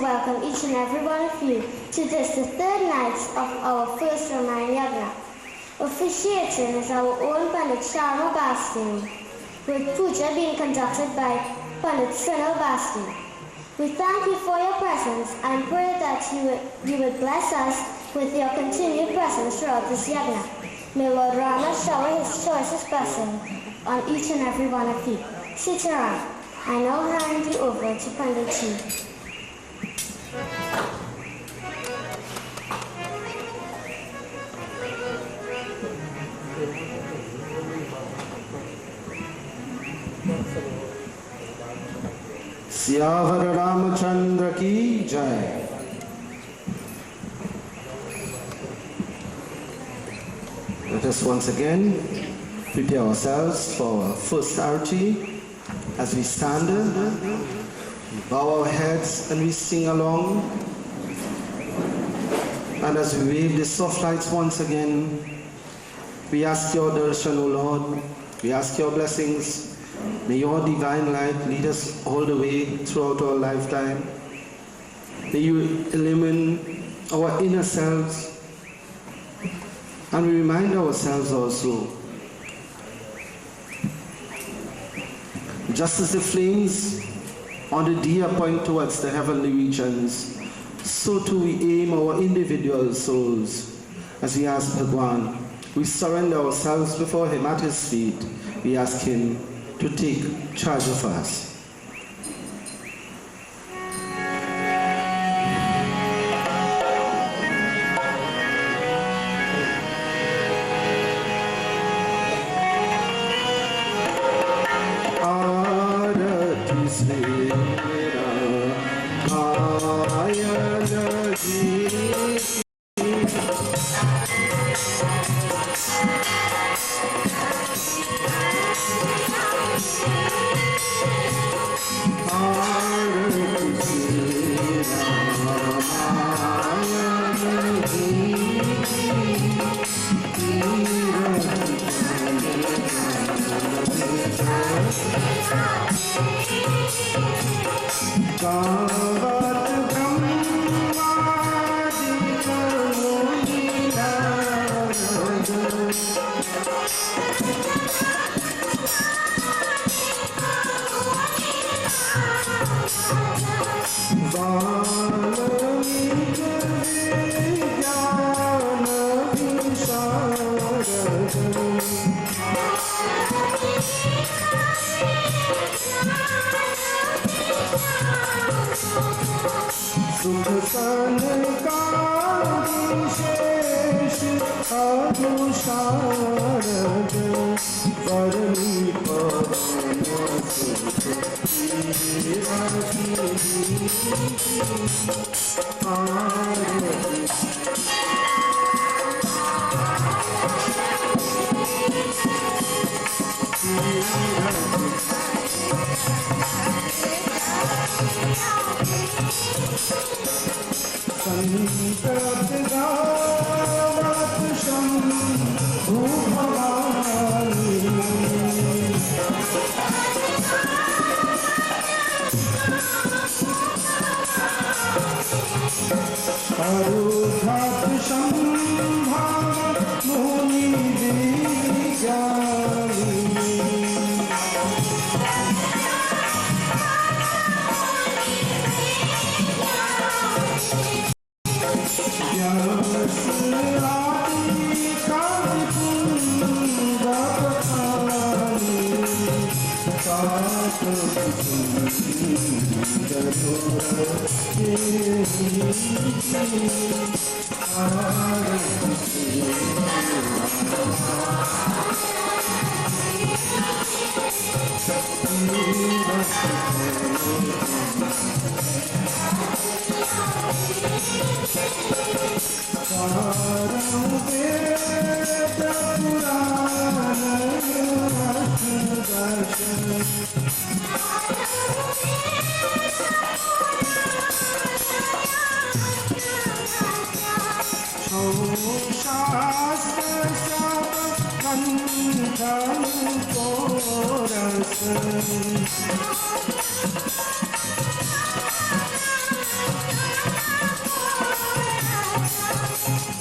welcome each and every one of you to this, the third night of our first Ramayana Yagya. Officiating is our own Pandit Shri Ram, with puja being conducted by Pandit Srinal Basti. We thank you for your presence and pray that you would bless us with your continued presence throughout this Yagya. May Lord Rama shower his choicest blessing on each and every one of you. Shri Ram, I now hand you over to Pandit Ji. Siyavar Ramachandra ki jai. Let us once again prepare ourselves for our first arati as we stand, we bow our heads and we sing along. And as we wave the soft lights once again, we ask your darshan, O Lord, we ask your blessings. May your divine light lead us all the way throughout our lifetime. May you illumine our inner selves. And we remind ourselves also, just as the flames on the diya point towards the heavenly regions, so too we aim our individual souls as we ask Bhagwan. We surrender ourselves before him at his feet. We ask him to take charge of us.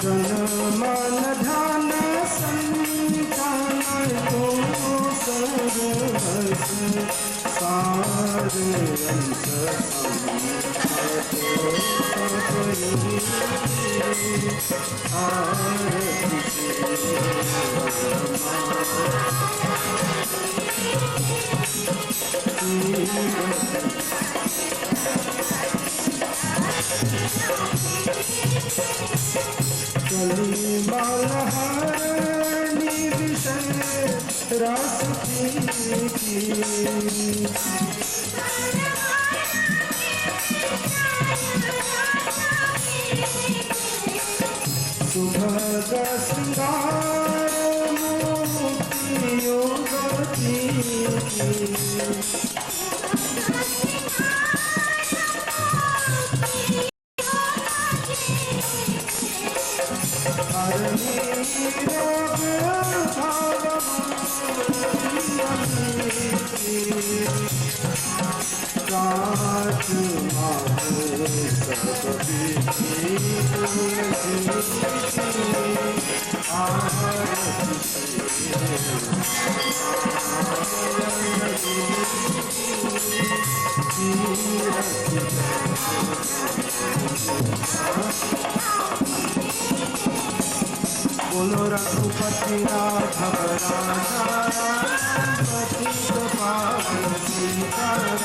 तन मन ध्यान संतान को सर्वस सार अंत कली मालहारी विषय रस की सुभग श्रृंगार मुक्ति योग की बोलो रघुपति राघव राजा पतित पावन सीताराम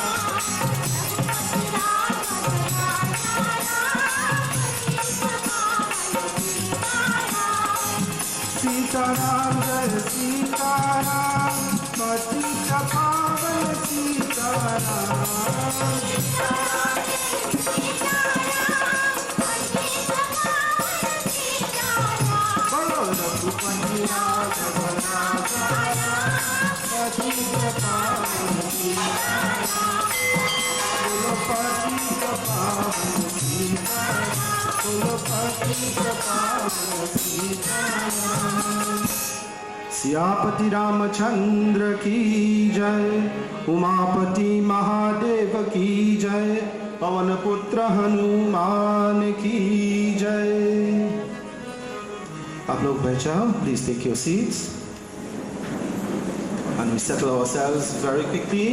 सीताराम जय सीताराम पतित पावन सीताराम सियापति रामचंद्र की जय, उमापति महादेव की जय, पवन पुत्र हनुमान की जय। आप लोग बैठ जाओ, please take your seats and we settle ourselves very quickly.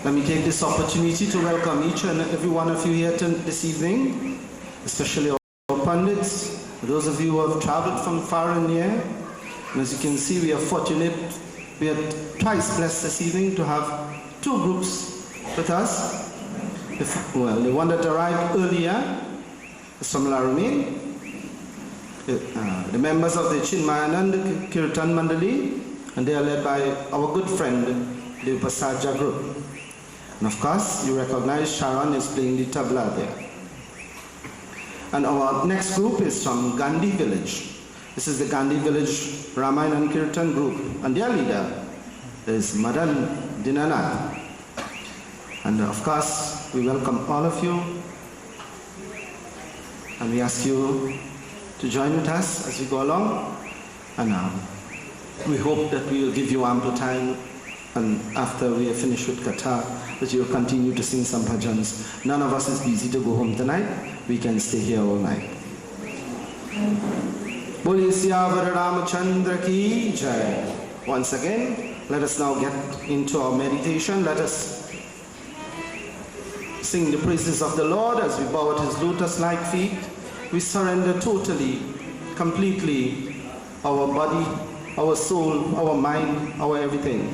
Let me take this opportunity to welcome each and every one of you here this evening, especially our pundits, those of you who have traveled from far and near. And as you can see, we are fortunate, we are twice blessed this evening to have two groups with us. The one that arrived earlier is from Laramie, the members of the Chinmayanand Kirtan Mandali, and they are led by our good friend, the Upasaja group. And of course, you recognize Sharon is playing the tabla there. And our next group is from Gandhi village. This is the Gandhi village Ramayana and Kirtan group. And their leader is Madan Dinanath. And of course, we welcome all of you. And we ask you to join with us as we go along. And we hope that we will give you ample time. And after we are finished with Katha, that you will continue to sing some bhajans. None of us is busy to go home tonight. We can stay here all night. Boli Siyavar Ramachandra ki jai. Once again, let us now get into our meditation. Let us sing the praises of the Lord as we bow at His lotus-like feet. We surrender totally, completely, our body, our soul, our mind, our everything.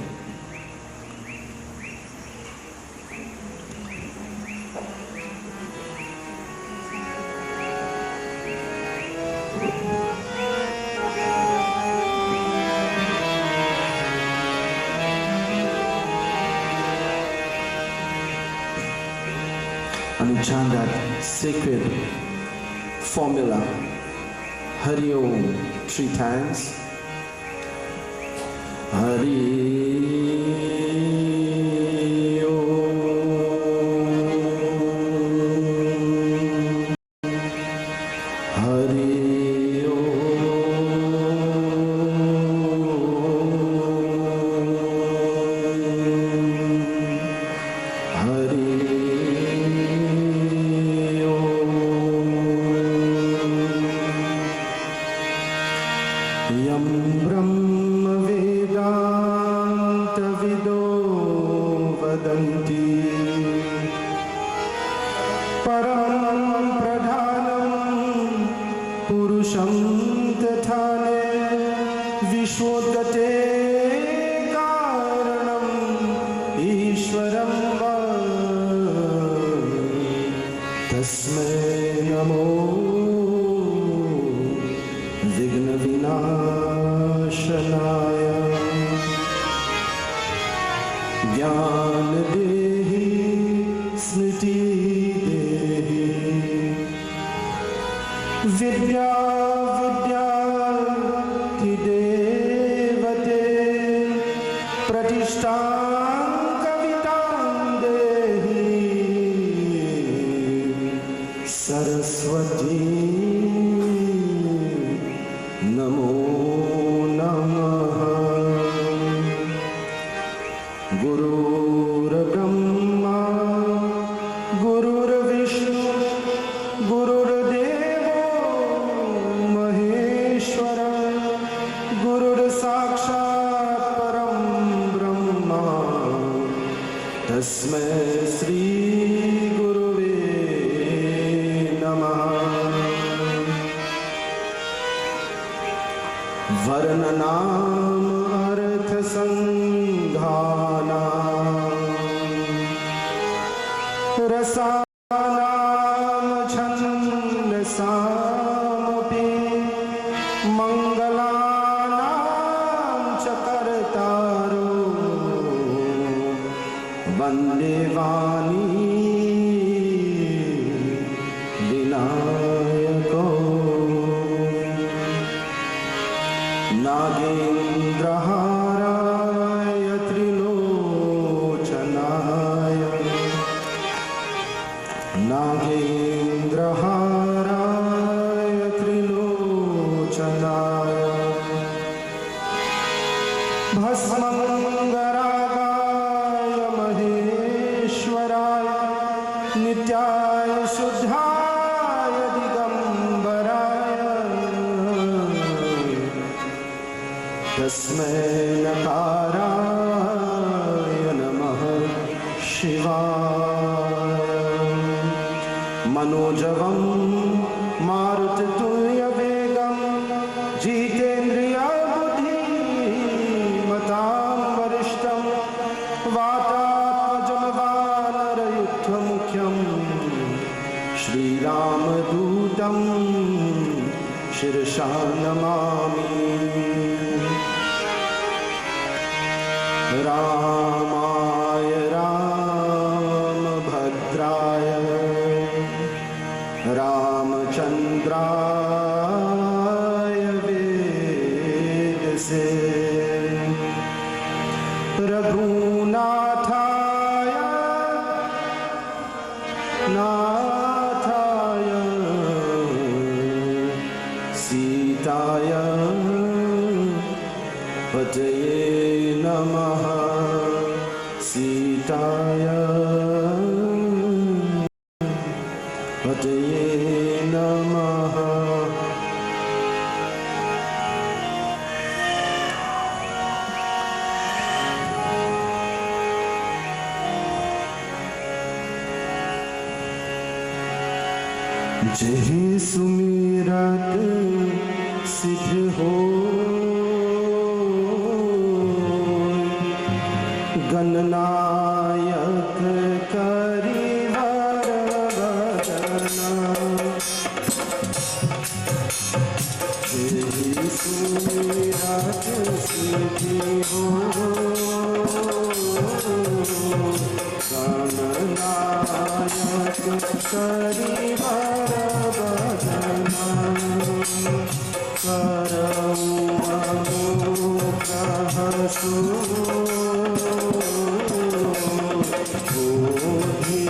And we chant that sacred formula, Hari Om, 3 times. Hari Om, Hari Om, यं ब्रह्मवेदान्तविदो वदन्ति परं प्रधानं पुरुषं तथाने विश्वोदते कारणम् ईश्वरं वा तस्मै नमो विघ्नविनाशनाय ज्ञान देहि स्मृति देहि विद्या विद्यार्थि देवते प्रतिष्ठां कवितां देहि सरस्वती नमो नमः। गुरुर्ब्रह्मा गुरुर्विष्णु गुरुर्देवो महेश्वर गुरुर्साक्षात् परं ब्रह्म तस्मै श्री गुरुवे नमः। वर्णनाम अर्थ संधाना रसानाम छन्दसामपि मंगलानां च कर्तारो वन्दे वाणी विनायको नागेन्द्रहाराय त्रिलोचनाय नागेन्द्रहाराय त्रिलोचनाय भस्मङ्गरागाय महेश्वराय नित्याय शुद्धाय दिगम्बराय तस्मै नकाराय नमः शिवाय। मनोजवं मारुततुल्यवेगं जितेन्द्रियबुद्धिमतां वरिष्ठं वातात्मजं वानरयुद्धमुख्यं श्रीरामदूतं शिरसा नमामि। रामाय रामभद्राय रामचन्द्राय वेदसे रघुनाथाय नाथाय सीताय पतये नमः। सीताय पतये नमः। जेहि सुमिरत सिद्ध हो गणनायक करिवर बदना जेहि सुमिरत सिद्ध हो गणनायक करिवर बदना करऊ अनुग्रह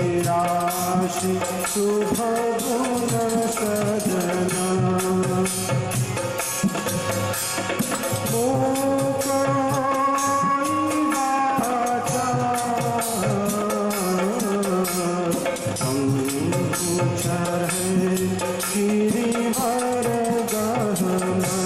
बोधिराशि शुभ गुण सजना गिरिवर गहना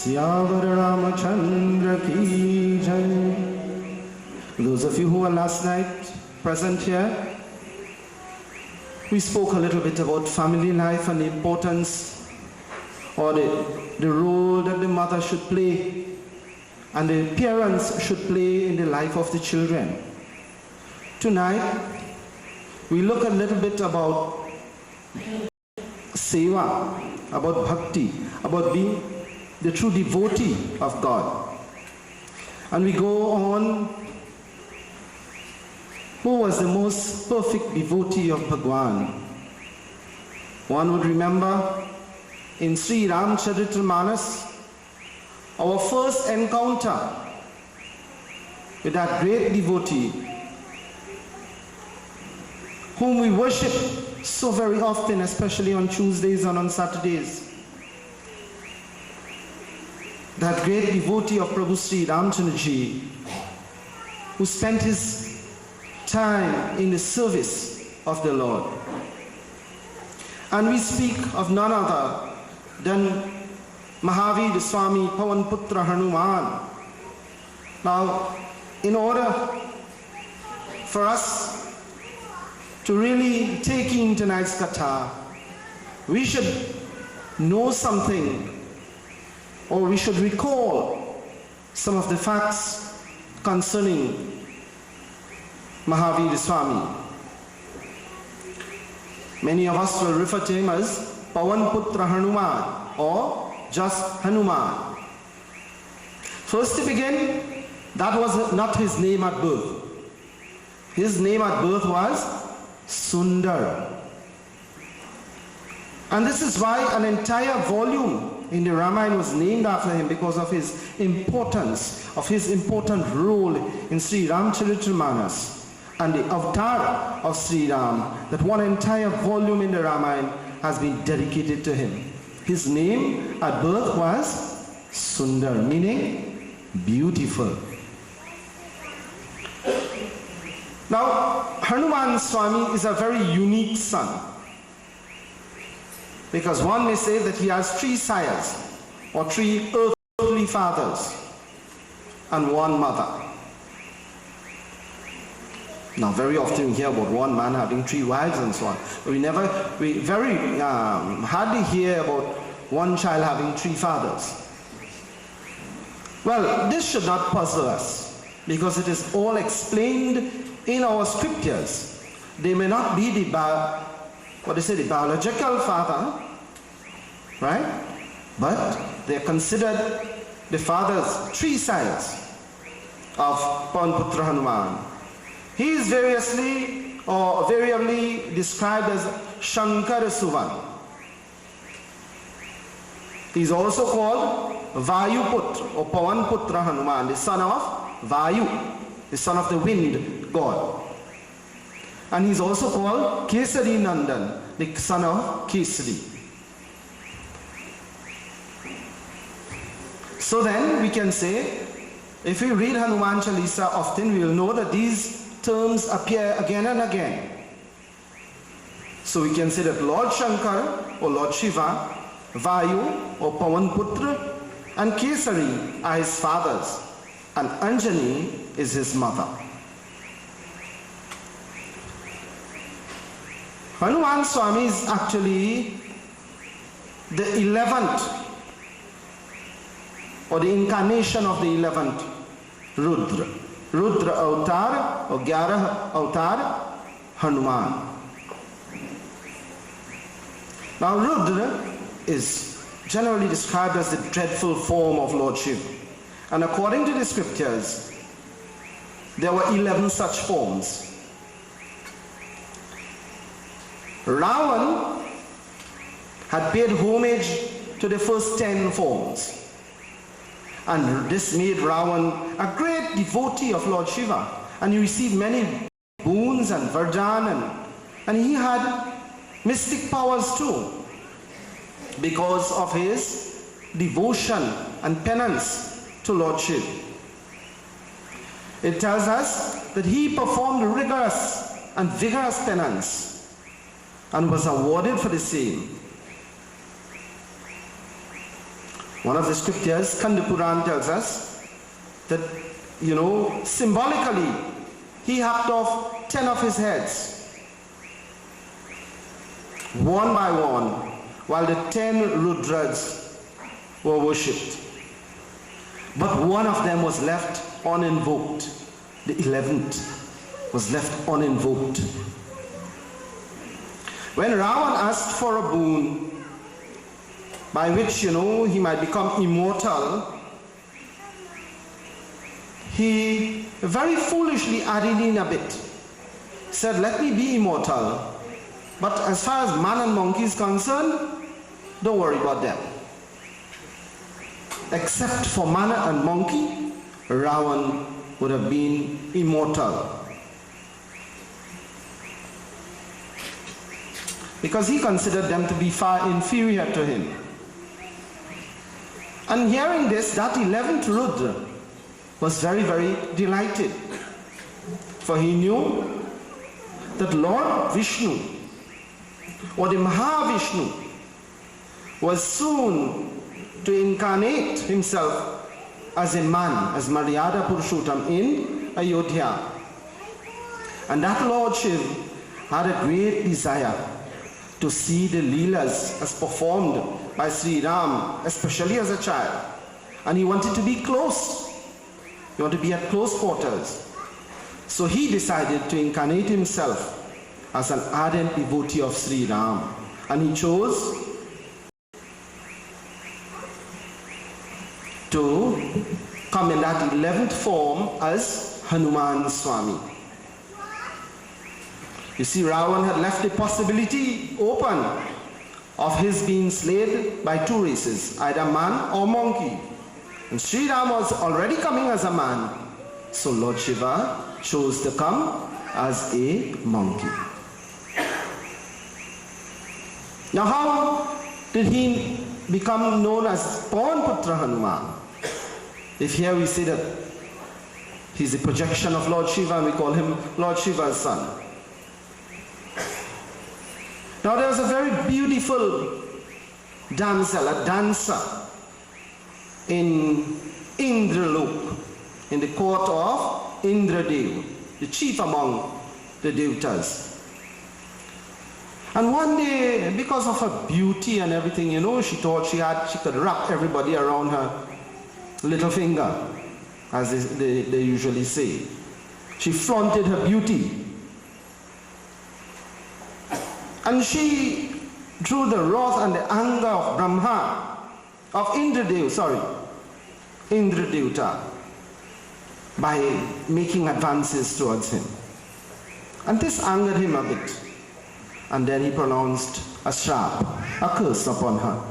Shri Ramachandra ki jai. Those of you who were last night present here, we spoke a little bit about family life and the importance or the role that the mother should play and the parents should play in the life of the children. Tonight, we look a little bit about seva, about bhakti, about being the true devotee of God. And we go on, who was the most perfect devotee of Bhagwan? One would remember in Shri Raam our first encounter with that great devotee whom we worship so very often, especially on Tuesdays and on Saturdays. That great devotee of Prabhu Shri Ramchandraji, who spent his time in the service of the Lord. And we speak of none other than Mahavir Swami Pawan Putra Hanuman. Now, in order for us to really take in tonight's katha, we should know something, or we should recall some of the facts concerning Mahavir Swami. Many of us will refer to him as Pawan Putra Hanuman or just Hanuman. First to begin, that was not his name at birth. His name at birth was Sundar. And this is why an entire volume in the Ramayana was named after him, because of his importance, of his important role in Shri Ramcharitamanas and the avatar of Shri Ram. That one entire volume in the Ramayana has been dedicated to him. His name at birth was Sundar, meaning beautiful. Now, Hanuman Swami is a very unique son, because one may say that he has three sires, or three earthly fathers, and one mother. Now, very often we hear about one man having 3 wives and so on. We very hardly hear about one child having 3 fathers. Well, this should not puzzle us, because it is all explained in our scriptures. They may not be the biological father, right? But they are considered the father's 3 sides of Pawan Putra Hanuman. He is variously or variably described as Shankara Suvan. He is also called Vayu Putra or Pawan Putra Hanuman, the son of Vayu, the son of the wind god. And he is also called Kesari Nandan, the son of Kesari. So then we can say, if we read Hanuman Chalisa often, we will know that these terms appear again and again. So we can say that Lord Shankar or Lord Shiva, Vayu or Pawan Putra, and Kesari are his fathers, and Anjani is his mother. Hanuman Swami is actually the 11th or the incarnation of the 11th Rudra. Rudra Avatar or Gyara Avatar Hanuman. Now Rudra is generally described as the dreadful form of Lord Shiva. And according to the scriptures, there were 11 such forms. Ravan had paid homage to the first 10 forms. And this made Ravan a great devotee of Lord Shiva. And he received many boons and vardhan, and he had mystic powers too, because of his devotion and penance to Lord Shiva. It tells us that he performed rigorous and vigorous penance and was awarded for the same. One of the scriptures, Skanda Puran, tells us that, symbolically, he hacked off 10 of his heads, one by one, while the 10 Rudras were worshipped. But one of them was left uninvoked. The 11th was left uninvoked. When Ravan asked for a boon by which, he might become immortal, he very foolishly added in a bit. Said, let me be immortal, but as far as man and monkey is concerned, don't worry about them. Except for man and monkey, Ravan would have been immortal. Because he considered them to be far inferior to him. And hearing this, that 11th Rudra was very, very delighted. For he knew that Lord Vishnu, or the Mahavishnu, was soon to incarnate himself as a man, as Maryada Purushottam in Ayodhya. And that Lord Shiv had a great desire to see the Leelas as performed by Shri Raam, especially as a child. And he wanted to be close. He wanted to be at close quarters. So he decided to incarnate himself as an ardent devotee of Shri Raam. And he chose to come in that 11th form as Hanuman Swami. You see, Ravan had left the possibility open of his being slayed by 2 races, either man or monkey. And Shri Ram was already coming as a man, so Lord Shiva chose to come as a monkey. Now how did he become known as Pawan Putra Hanuman? If here we say that he's a projection of Lord Shiva and we call him Lord Shiva's son. Now there was a very beautiful damsel, a dancer in Indralok, in the court of Indradev, the chief among the Devtas. And one day, because of her beauty and everything, she thought she could wrap everybody around her little finger, as they usually say. She flaunted her beauty. And she drew the wrath and the anger of Indradevta, by making advances towards him. And this angered him a bit. And then he pronounced a shrap, a curse upon her,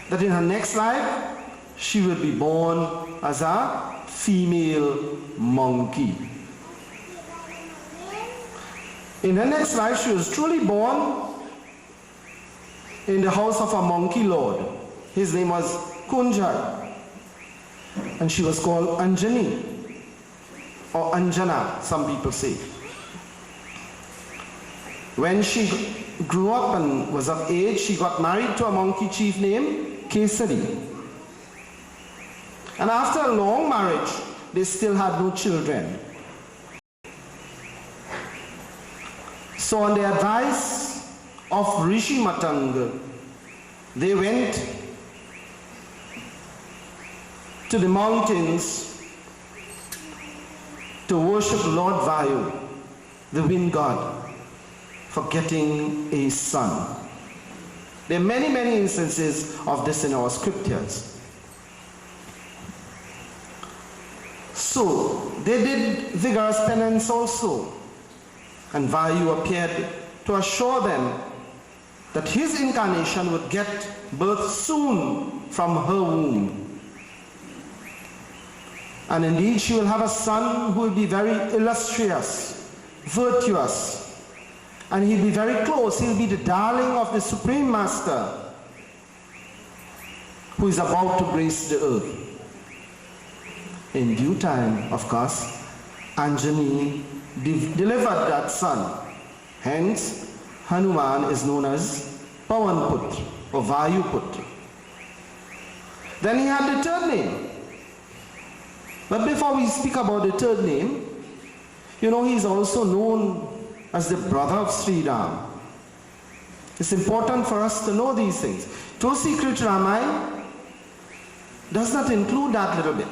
that in her next life she will be born as a female monkey. In her next life she was truly born in the house of a monkey lord. His name was Kunjai, and she was called Anjani, or Anjana, some people say. When she grew up and was of age, she got married to a monkey chief named Kesari. And after a long marriage, they still had no children. So on the advice of Rishi Matanga, they went to the mountains to worship Lord Vayu, the wind god, for getting a son. There are many, many instances of this in our scriptures. So they did vigorous penance also, and Vayu appeared to assure them that his incarnation would get birth soon from her womb. And indeed she will have a son who will be very illustrious, virtuous, and he'll be very close. He'll be the darling of the Supreme Master, who is about to grace the earth. In due time, of course, Anjani delivered that son. Hence, Hanuman is known as Pavanputra or Vayuputra. Then he had the third name. But before we speak about the third name, he is also known as the brother of Shri Raam. It's important for us to know these things. Tulsi Krit Ramayan does not include that little bit.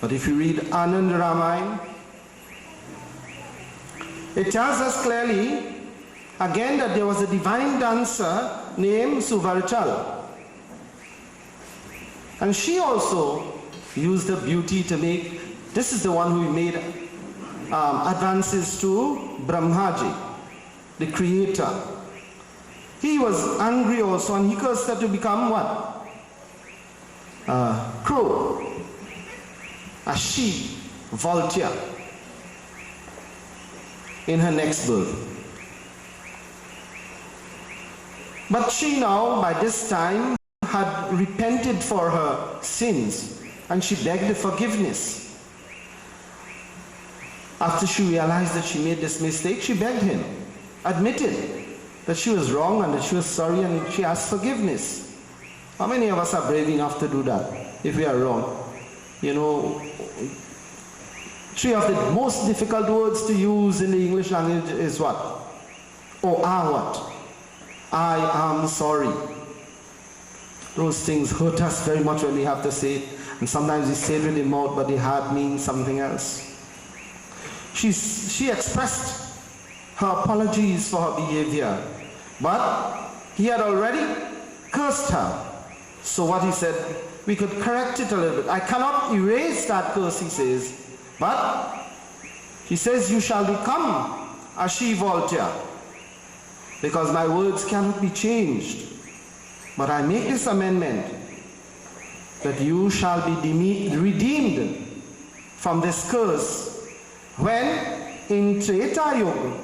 But if you read Anand Ramayan, it tells us clearly again that there was a divine dancer named Suvela. And she also used her beauty to make, this is the one who made advances to Brahmaji, the creator. He was angry also, and he cursed her to become what? A crow, a sheep, vulture, in her next birth. But she now, by this time, had repented for her sins, and she begged forgiveness. After she realized that she made this mistake, she begged him, admitted that she was wrong and that she was sorry, and she asked forgiveness. How many of us are brave enough to do that if we are wrong? Three of the most difficult words to use in the English language is what? Or are what? I am sorry. Those things hurt us very much when we have to say it, and sometimes we say it with the mouth, but the heart means something else. She expressed her apologies for her behavior, but he had already cursed her. So what he said, we could correct it a little bit. I cannot erase that curse, he says, but he says, you shall become a she-vulture, because my words cannot be changed. But I make this amendment, that you shall be redeemed from this curse when in Treta Yuga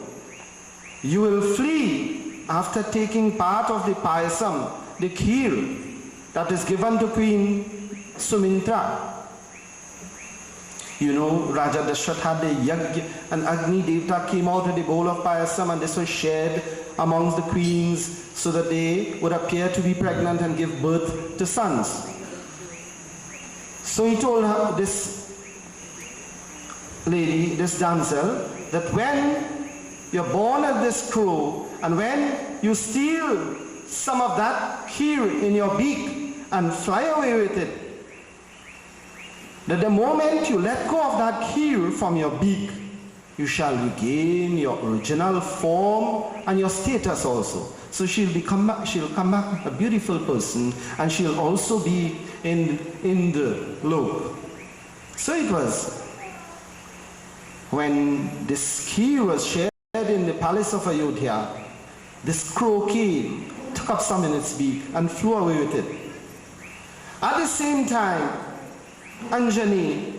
you will flee after taking part of the payasam, the kheer that is given to Queen Sumitra. Raja Dashrath had the Yagya, and Agni Devta came out with a bowl of payasam, and this was shared amongst the queens so that they would appear to be pregnant and give birth to sons. So he told her, this lady, this damsel, that when you're born of this crow, and when you steal some of that kheer in your beak and fly away with it, that the moment you let go of that kheer from your beak, you shall regain your original form and your status also. So she'll come back a beautiful person, and she'll also be in the loop. So it was when this kheer was shared in the palace of Ayodhya, this crow came, took up some in its beak and flew away with it. At the same time, Anjani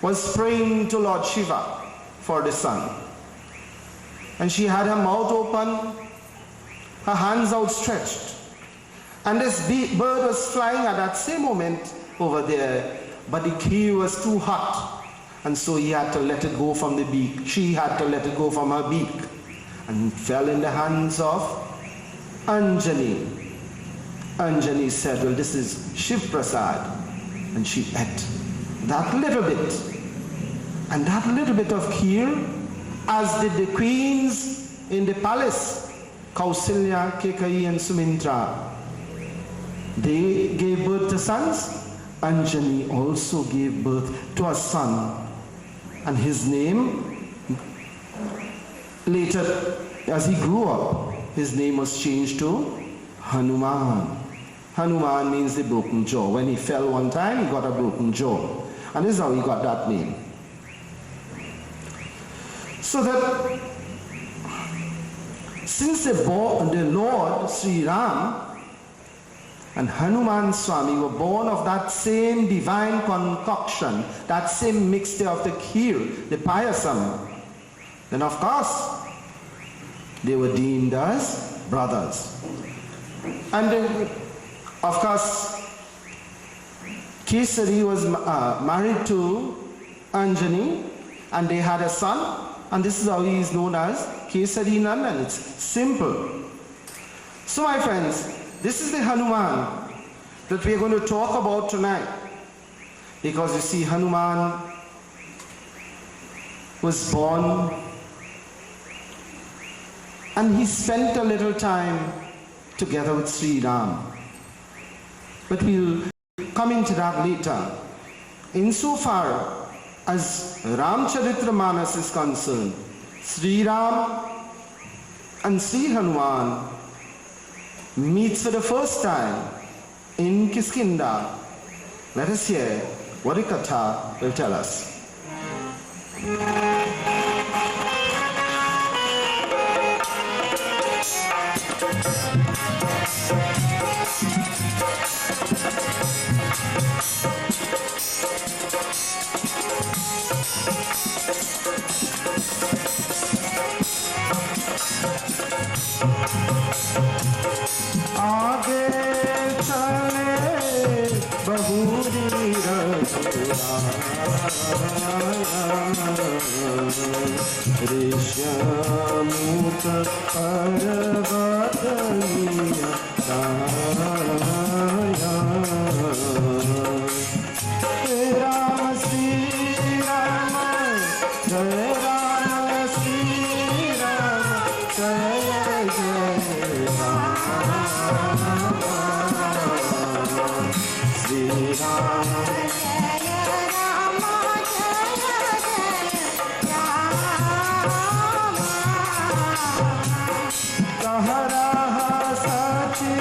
was praying to Lord Shiva for the sun. And she had her mouth open, her hands outstretched. And this bird was flying at that same moment over there, but the kheer was too hot. And so he had to let it go from the beak. She had to let it go from her beak. And fell in the hands of Anjani. Anjani said, well, this is Shiv Prasad. And she ate that little bit. And that little bit of kheer, as did the queens in the palace, Kausalya, Kekai and Sumitra, they gave birth to sons. Anjani also gave birth to a son. And his name, later as he grew up, his name was changed to Hanuman. Hanuman means the broken jaw. When he fell one time, he got a broken jaw. And this is how he got that name. So that since the Lord Shri Raam and Hanuman Swami were born of that same divine concoction, that same mixture of the kheer, the payasam, then of course they were deemed as brothers. And then, of course, Kesari was married to Anjani, and they had a son, and this is how he is known as Kesari Nandan. It's simple. So my friends, this is the Hanuman that we are going to talk about tonight. Because you see, Hanuman was born and he spent a little time together with Shri Raam. But we'll come into that later. Insofar as Ramcharitamanas is concerned, Shri Raam and Shri Hanuman meets for the first time in Kiskinda. Let us hear what the Katha will tell us. आगे चले बहुरी ऋष्यमूत पर्वतनीय राम श्री राम जय राम श्री राम जय जय Shri Raam Jaya Rama Jaya Jaya Rama Kahara Sachi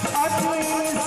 At least